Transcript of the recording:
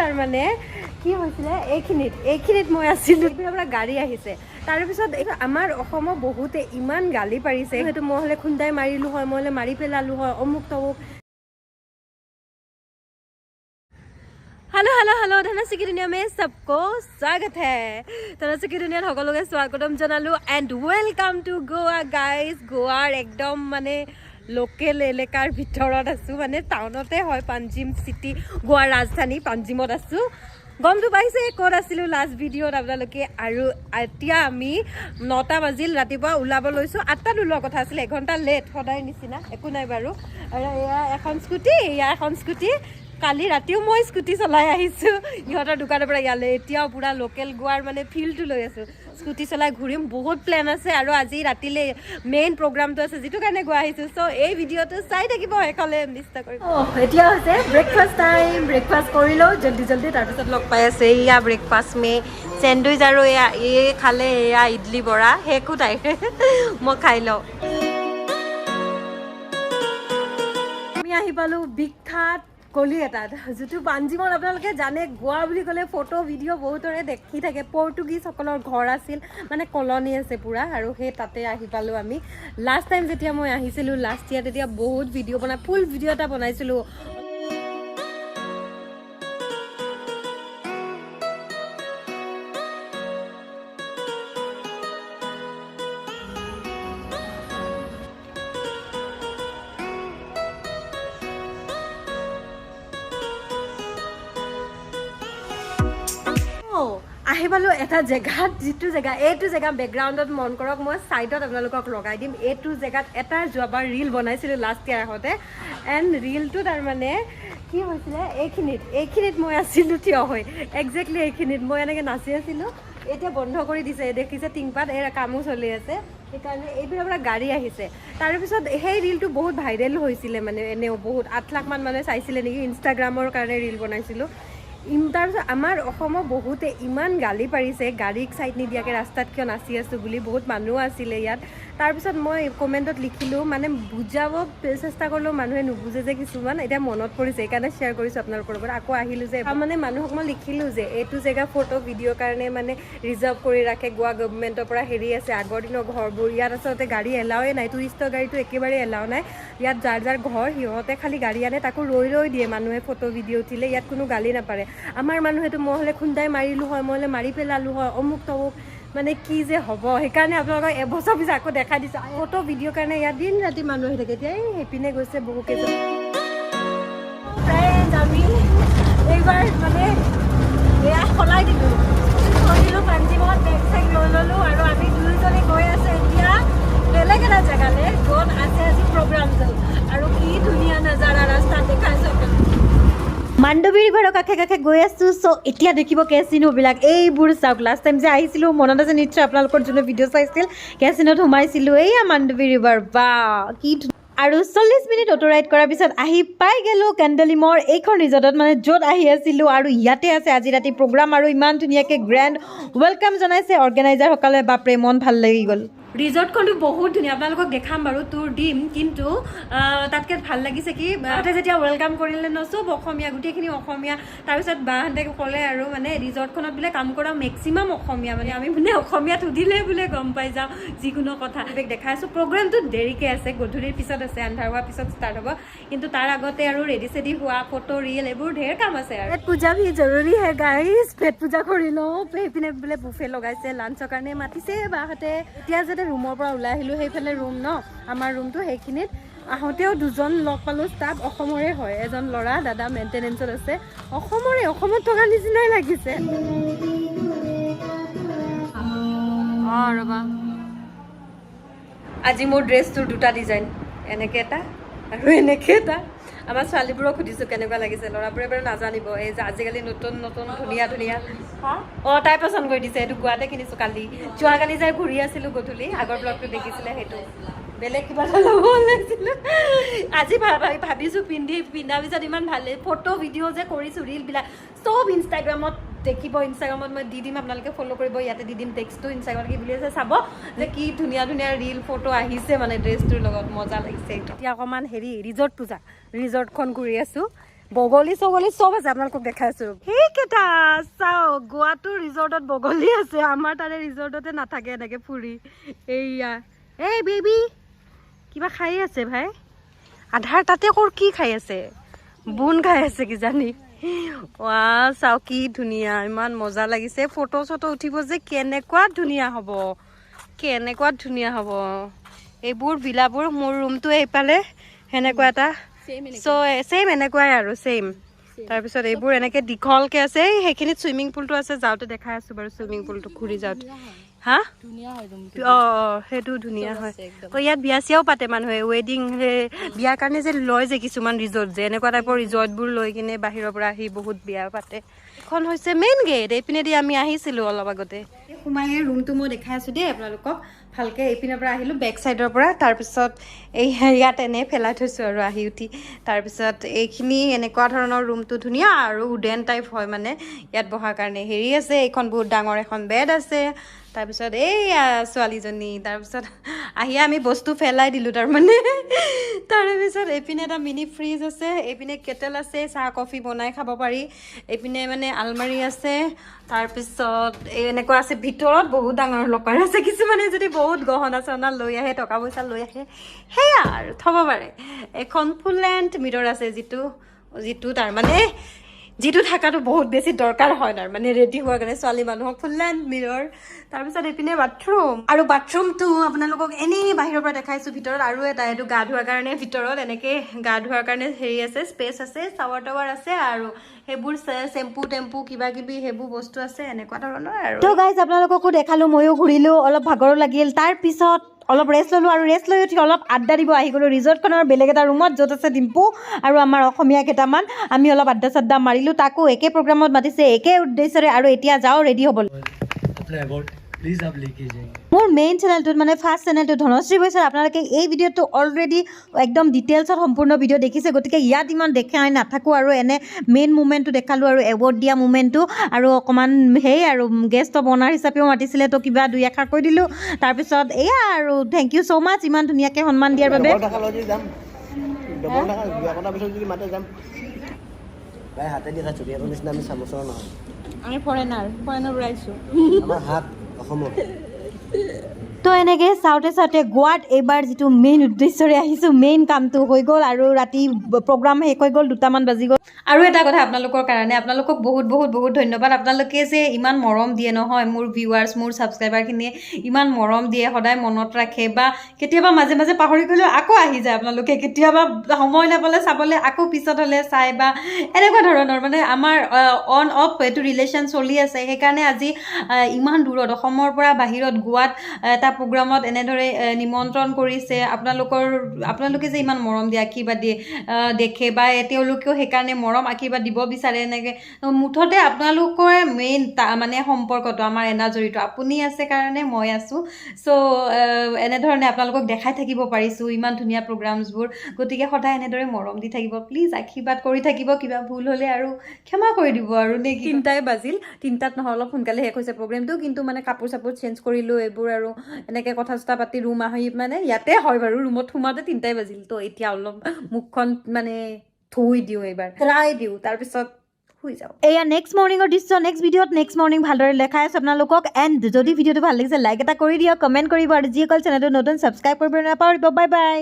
তাৰ মানে কি হৈছিলে এইখিনিত মই আছিলোঁ পৰা গাড়ী আহিছে তাৰপিছত আমাৰ অসমৰ বহুতে ইমান গালি পাৰিছে সেইটো মই হ'লে খুন্দাই মাৰিলোঁ হয় মই হ'লে মাৰি পেলালোঁ হয় অমুক তমুক हेलो धनश्री की दुनिया में सबको स्वागत है धनश्री की दुनिया সকলোকে স্বাগতম জনালো and welcome to Goa guys গোৱাৰ একদম মানে লোকেল এলেকাৰ ভিতৰত আছো মানে টাউনতে হয় পাঞ্জিম সিটি গোৱাৰ ৰাজধানী পাঞ্জিমত আছো গমটো পাইছে ক'ত আছিলো লাষ্ট ভিডিঅ'ত আপোনালোকে আৰু এতিয়া আমি 9টা বাজিল ৰাতিপুৱা ওলাব লৈছো 8টাত ওলোৱা কথা আছিল 1 ঘণ্টা লেট সদায় নিচিনা একো নাই বাৰু আৰু এয়া এখন স্কুটি কালি ৰাতিও মই স্কুটি চলাই আহিছোঁ ইহঁতৰ দোকানৰ পৰা ইয়ালৈ এতিয়াও পুৰা লোকেল গোৱাৰ মানে ফিলটো লৈ আছোঁ স্কুটি চলাই ঘূৰিম বহুত প্লেন আছে আৰু আজি ৰাতিলৈ মেইন প্ৰগ্ৰামটো আছে যিটো কাৰণে গোৱা আহিছোঁ চ' এই ভিডিঅ'টো চাই থাকিব সেইকাৰণে মিছ নকৰিব এতিয়া হৈছে ব্ৰেকফাষ্ট টাইম ব্ৰেকফাষ্ট কৰি লওঁ জল্দি তাৰপিছত লগ পাই আছে এয়া ব্ৰেকফাষ্ট মে চেণ্ডউইচ আৰু এয়া খালে এয়া ইডলি বৰা শেষো তাই মই খাই লওঁ আমি আহি পালোঁ বিখ্যাত কলি এটাত যিটো পাঞ্জিমত আপোনালোকে জানে গোৱা বুলি ক'লে ফটো ভিডিঅ' বহুতৰে দেখি থাকে পৰ্তুগীজসকলৰ ঘৰ আছিল মানে কলনি আছে পুৰা আৰু সেই তাতে আহি পালোঁ আমি লাষ্ট টাইম যেতিয়া মই আহিছিলোঁ লাষ্ট ইয়াৰ তেতিয়া বহুত ভিডিঅ' বনাই ফুল ভিডিঅ' এটা বনাইছিলোঁ আহি পালোঁ এটা জেগাত যিটো জেগা এইটো জেগা বেকগ্ৰাউণ্ডত মন কৰক মই ছাইডত আপোনালোকক লগাই দিম এইটো জেগাত এটা যোৱাবাৰ ৰীল বনাইছিলোঁ লাষ্ট ইয়াৰ আগতে এণ্ড ৰীলটো তাৰমানে কি হৈছিলে এইখিনিত মই আছিলোঁ থিয় হৈ একজেক্টলি এইখিনিত মই এনেকৈ নাচি আছিলোঁ এতিয়া বন্ধ কৰি দিছে দেখিছে টিংপাত এই কামো চলি আছে সেইকাৰণে এইপিনৰ পৰা গাড়ী আহিছে তাৰপিছত সেই ৰীলটো বহুত ভাইৰেল হৈছিলে মানে এনেও বহুত 8 লাখ মান মানুহে চাইছিলে নেকি ইনষ্টাগ্ৰামৰ কাৰণে ৰীল বনাইছিলোঁ তাৰপিছত আমাৰ অসমৰ বহুতে ইমান গালি পাৰিছে গাড়ীক ছাইড নিদিয়াকৈ ৰাস্তাত কিয় নাচি আছোঁ বুলি বহুত মানুহ আছিলে ইয়াত তাৰপিছত মই কমেণ্টত লিখিলোঁ মানে বুজাব চেষ্টা কৰিলেও মানুহে নুবুজে যে কিছুমান এতিয়া মনত পৰিছে সেইকাৰণে শ্বেয়াৰ কৰিছোঁ আপোনালোকৰ লগত আকৌ আহিলোঁ যে মানে মানুহক মই লিখিলোঁ যে এইটো জেগা ফটো ভিডিঅ'ৰ কাৰণে মানে ৰিজাৰ্ভ কৰি ৰাখে গোৱা গভৰ্ণমেণ্টৰ পৰা হেৰি আছে আগৰ দিনৰ ঘৰবোৰ ইয়াত আচলতে গাড়ী এলাওৱে নাই টুৰিষ্টৰ গাড়ীটো একেবাৰে এলাও নাই ইয়াত যাৰ ঘৰ সিহঁতে খালি গাড়ী আনে তাকো ৰৈ দিয়ে মানুহে ফটো ভিডিঅ' উঠিলে ইয়াত কোনো গালি নাপাৰে আমাৰ মানুহেতো মই হ'লে খুন্দাই মাৰিলোঁ হয় মই হ'লে মাৰি পেলালোঁ হয় অমুক তমুক মানে কি যে হ'ব সেইকাৰণে আপোনালোকক এবছৰ পিছত আকৌ দেখাই দিছোঁ ফটো ভিডিঅ'ৰ কাৰণে ইয়াত দিন ৰাতি মানুহ আহি থাকে এতিয়া সেইপিনে গৈছে বহু কেইজন ফ্ৰেণ্ড আমি এইবাৰ মানে এয়া সলাই দিলোঁ পাঞ্জিমত বেগ চেগ লৈ ল'লোঁ আৰু আমি দুয়োজনে গৈ আছোঁ এতিয়া বেলেগ এটা জেগালৈ য'ত আছে আজি প্ৰগ্ৰামটো আৰু কি ধুনীয়া নাজাৰা ৰাস্তা দেখাইছোঁ মাণ্ডৱী ৰিভাৰৰ কাষে গৈ আছোঁ চ' এতিয়া দেখিব কেচিনোবিলাক এইবোৰ চাওক লাষ্ট টাইম যে আহিছিলোঁ মনত আছে নিশ্চয় আপোনালোকৰ যোনে ভিডিঅ' চাইছিল কেচিনোত সোমাইছিলোঁ এইয়া মাণ্ডৱী ৰিভাৰ বা কি আৰু 40 মিনিট অটো ৰাইড কৰাৰ পিছত আহি পাই গ'লোঁ কেণ্ডেলিমৰ এইখন ৰিজৰ্টত মানে য'ত আহি আছিলোঁ আৰু ইয়াতে আছে আজি ৰাতি প্ৰগ্ৰাম আৰু ইমান ধুনীয়াকৈ গ্ৰেণ্ড ৱেলকাম জনাইছে অৰ্গেনাইজাৰসকলে বাপৰে মন ভাল লাগি গ'ল ৰিজৰ্টখনটো বহুত ধুনীয়া আপোনালোকক দেখাম বাৰু তোৰ দিম কিন্তু তাতকৈ ভাল লাগিছে কি তাতে যেতিয়া ৱেলকাম কৰিলে ন চব অসমীয়া গোটেইখিনি অসমীয়া তাৰপিছত বাহঁতে ক'লে আৰু মানে ৰিজৰ্টখনত বোলে কাম কৰা মেক্সিমাম অসমীয়া মানে আমি মানে অসমীয়াত সুধিলে বোলে গম পাই যাওঁ যিকোনো কথা দেখাই আছোঁ প্ৰগ্ৰেমটো দেৰিকৈ আছে গধূলিৰ পিছত আছে আন্ধাৰ হোৱাৰ পিছত ষ্টাৰ্ট হ'ব কিন্তু তাৰ আগতে আৰু ৰেডি চেডি হোৱা ফটো ৰিল এইবোৰ ঢেৰ কাম আছে আৰু পেট পূজা ভি জৰুৰী হে গাইজ পেট পূজা কৰি লওঁ সেইপিনে বোলে বুফে লগাইছে লাঞ্চৰ কাৰণে মাতিছে বাহঁতে এতিয়া যাতে ৰুমৰ পৰা ওলাই আহিলোঁ সেইফালে ৰুম ন আমাৰ ৰুমটো সেইখিনিত আহোঁতেও দুজন লগ পালোঁ ষ্টাফ অসমৰে হয় এজন ল'ৰা দাদা মেইনটেনেঞ্চত আছে অসমত থকা নিচিনাই লাগিছে ৰ'বা আজি মোৰ ড্ৰেছটোৰ দুটা ডিজাইন এনেকৈ এটা আৰু এনেকৈ এটা আমাৰ ছোৱালীবোৰক সুধিছোঁ কেনেকুৱা লাগিছে ল'ৰাবোৰে বাৰু নাজানিব এই যে আজিকালি নতুন ধুনীয়া তাই পচন্দ কৰি দিছে এইটো গুৱাহাটী কিনিছোঁ কালি যোৱাকালি যাই ঘূৰি আছিলোঁ গধূলি আগৰ ব্লগটো দেখিছিলে সেইটো বেলেগ কিবা এটা ল'ব ওলাইছিলোঁ আজি ভাবিছোঁ পিন্ধাৰ পিছত ইমান ভালে ফটো ভিডিঅ' যে কৰিছোঁ ৰিলবিলাক চব ইনষ্টাগ্ৰামত দেখিব ইনষ্টাগ্ৰামত মই দি দিম আপোনালোকে ফ'ল' কৰিব ইয়াতে দি দিম টেক্সটো ইনষ্টাগ্ৰামত কি বুলি আছে চাব যে কি ধুনীয়া ৰিল ফটো আহিছে মানে ড্ৰেছটোৰ লগত মজা লাগিছে এতিয়া অকণমান ৰিজৰ্ট পূজা ৰিজৰ্টখন ঘূৰি আছোঁ বগলী চগলী চব আছে আপোনালোকক দেখাই আছো সেইকেইটা চাও গোৱাটো ৰিজৰ্টত বগলী আছে আমাৰ তাৰে ৰিজৰ্টতে নাথাকে এনেকে ফুৰি এইয়া এই বেবি কিবা খাই আছে ভাই আধাৰ তাতে কি খাই আছে বুন খাই আছে কিজানি চাও কি ধুনীয়া ইমান মজা লাগিছে ফটো চটো উঠিব যে কেনেকুৱা ধুনীয়া হ'ব এইবোৰ বিলাবোৰ মোৰ ৰুমটো এইফালে সেনেকুৱা এটা চেম এনেকুৱাই আৰু চেম তাৰপিছত এইবোৰ এনেকে দীঘলকে আছে সেইখিনিত চুইমিং পুলটো আছে যাওঁতে দেখাই আছো বাৰু চুইমিং পুলটো ঘূৰি যাওঁতে হা সেইটো ধুনীয়া হয় ইয়াত বিয়া চিয়াও পাতে মানুহে ৱেডিং বিয়াৰ কাৰণে যে লয় যে কিছুমান ৰিজৰ্ট যে এনেকুৱা টাইপৰ ৰিজৰ্টবোৰ লৈ কিনে বাহিৰৰ পৰা আহি বহুত বিয়া পাতে এখন হৈছে মেইন গেট এইপিনেদি আমি আহিছিলোঁ অলপ আগতে সোমাই ৰুমটো মই দেখাই আছোঁ দেই আপোনালোকক ভালকৈ এইপিনৰ পৰা আহিলোঁ বেক চাইডৰ পৰা তাৰপিছত এই ইয়াত এনে পেলাই থৈছোঁ আৰু আহি উঠি তাৰপিছত এইখিনি এনেকুৱা ধৰণৰ ৰুমটো ধুনীয়া আৰু উডেন টাইপ হয় মানে ইয়াত বহাৰ কাৰণে হেৰি আছে এইখন বহুত ডাঙৰ এখন বেড আছে তাৰপিছত এইয়া ছোৱালীজনী তাৰপিছত আহি আমি বস্তু পেলাই দিলোঁ তাৰমানে তাৰপিছত এইপিনে এটা মিনি ফ্ৰিজ আছে এইপিনে কেটেল আছে চাহ কফি বনাই খাব পাৰি এইপিনে মানে আলমাৰি আছে তাৰপিছত এনেকুৱা আছে ভিতৰত বহুত ডাঙৰ লকাৰ আছে কিছুমানে যদি বহুত গহনা চহনা লৈ আহে টকা পইচা লৈ আহে সেয়া আৰু থ'ব পাৰে এখন ফুল লেন্থ মিৰৰ আছে যিটো তাৰমানে যিটো থকাটো বহুত বেছি দৰকাৰ হয় তাৰমানে ৰেডি হোৱাৰ কাৰণে ছোৱালী মানুহক ফুল লেন্থ মিৰৰ তাৰপিছত এইপিনে বাথৰুম আৰু বাথৰুমটো আপোনালোকক এনেই বাহিৰৰ পৰা দেখাইছোঁ ভিতৰত আৰু এটা এইটো গা ধোৱাৰ কাৰণে ভিতৰত এনেকৈ গা ধোৱাৰ কাৰণে হেৰি আছে স্পেচ আছে চাৱাৰ টাৱাৰ আছে আৰু সেইবোৰ চেম্পু টেম্পু কিবা কিবি সেইবোৰ বস্তু আছে এনেকুৱা ধৰণৰ আৰু তো গাইজ আপোনালোককো দেখালোঁ ময়ো ঘূৰিলোঁ অলপ ভাগৰো লাগিল তাৰপিছত অলপ ৰেষ্ট ল'লোঁ আৰু ৰেষ্ট লৈ উঠি অলপ আড্ডা দিব আহি গ'লোঁ ৰিজৰ্টখনৰ বেলেগ এটা ৰুমত য'ত আছে ডিম্পু আৰু আমাৰ অসমীয়া কেইটামান আমি অলপ আড্ডা চাড্ডা মাৰিলোঁ তাকো একে প্ৰগ্ৰামত মাতিছে একে উদ্দেশ্যৰে আৰু এতিয়া যাওঁ ৰেডি হ'বলৈ মোৰ মেইন চেনেলটোত মানে ফাৰ্ষ্ট চেনেলটো ধনশ্ৰী বৈছৰ আপোনালোকে এই ভিডিঅ'টো অলৰেডি একদম ডিটেইলছত সম্পূৰ্ণ ভিডিঅ' দেখিছে গতিকে ইয়াত ইমান দেখাই নাথাকোঁ আৰু এনে মেইন মুমেণ্টটো দেখালোঁ আৰু এৱাৰ্ড দিয়া মুমেণ্টটো আৰু অকণমান সেই আৰু গেষ্ট অফ অনাৰ হিচাপেও মাতিছিলে তো কিবা দুই এষাৰ কৈ দিলোঁ তাৰপিছত এয়া আৰু থেংক ইউ ছ' মাছ ইমান ধুনীয়াকৈ সন্মান দিয়াৰ বাবে আমি ফৰেনাৰ আহিছোঁ তো এনেকৈ চাওঁতে গোৱাত এইবাৰ যিটো মেইন উদ্দেশ্যৰে আহিছোঁ মেইন কামটো হৈ গ'ল আৰু ৰাতি প্ৰগ্ৰাম শেষ হৈ গ'ল 2টামান বাজি গ'ল আৰু এটা কথা আপোনালোকৰ কাৰণে আপোনালোকক বহুত ধন্যবাদ আপোনালোকে যে ইমান মৰম দিয়ে নহয় মোৰ ভিউৱাৰ্ছ মোৰ ছাবস্ক্ৰাইবাৰখিনিয়ে ইমান মৰম দিয়ে সদায় মনত ৰাখে বা কেতিয়াবা মাজে মাজে পাহৰি গ'লেও আকৌ আহি যায় আপোনালোকে কেতিয়াবা সময় নাপালে চাবলৈ আকৌ পিছত হ'লে চাই বা এনেকুৱা ধৰণৰ মানে আমাৰ অন অফ এইটো ৰিলেশ্যন চলি আছে সেইকাৰণে আজি ইমান দূৰত অসমৰ পৰা বাহিৰত গোৱাত এটা প্ৰগ্ৰামত এনেদৰে নিমন্ত্ৰণ কৰিছে আপোনালোকে যে ইমান মৰম দিয়ে আশীৰ্বাদ দিয়ে দেখে বা তেওঁলোকেও সেইকাৰণে মৰম আশীৰ্বাদ দিব বিচাৰে এনেকৈ মুঠতে আপোনালোকৰ মেইন মানে সম্পৰ্কটো আমাৰ এনাজৰিটো আপুনি আছে কাৰণে মই আছোঁ চ' এনেধৰণে আপোনালোকক দেখাই থাকিব পাৰিছোঁ ইমান ধুনীয়া প্ৰগ্ৰামছবোৰ গতিকে সদায় এনেদৰে মৰম দি থাকিব প্লিজ আশীৰ্বাদ কৰি থাকিব কিবা ভুল হ'লে আৰু ক্ষমা কৰি দিব আৰু নে 3টাই বাজিল 3টাত নহয় অলপ সোনকালে শেষ হৈছে প্ৰগ্ৰেমটো কিন্তু মানে কাপোৰ চাপোৰ চেঞ্জ কৰিলোঁ এইবোৰ আৰু এনেকৈ কথা চথা পাতি ৰুম আহি মানে ইয়াতে হয় বাৰু ৰুমত সোমাওঁতে 3টাই বাজিল তো এতিয়া অলপ মুখখন মানে ধুই দিওঁ এইবাৰ ৰাই দিওঁ তাৰপিছত শুই যাওঁ এয়া নেক্সট মৰ্ণিঙৰ দৃশ্য নেক্সট ভিডিঅ'ত নেক্সট মৰ্ণিং ভালদৰে দেখাই আছোঁ আপোনালোকক এণ্ড যদি ভিডিঅ'টো ভাল লাগিছে লাইক এটা কৰি দিয়ক কমেণ্ট কৰিব আৰু যিসকল চেনেলটো নতুন ছাবস্ক্ৰাইব কৰিব নাপাহৰিব বাই বাই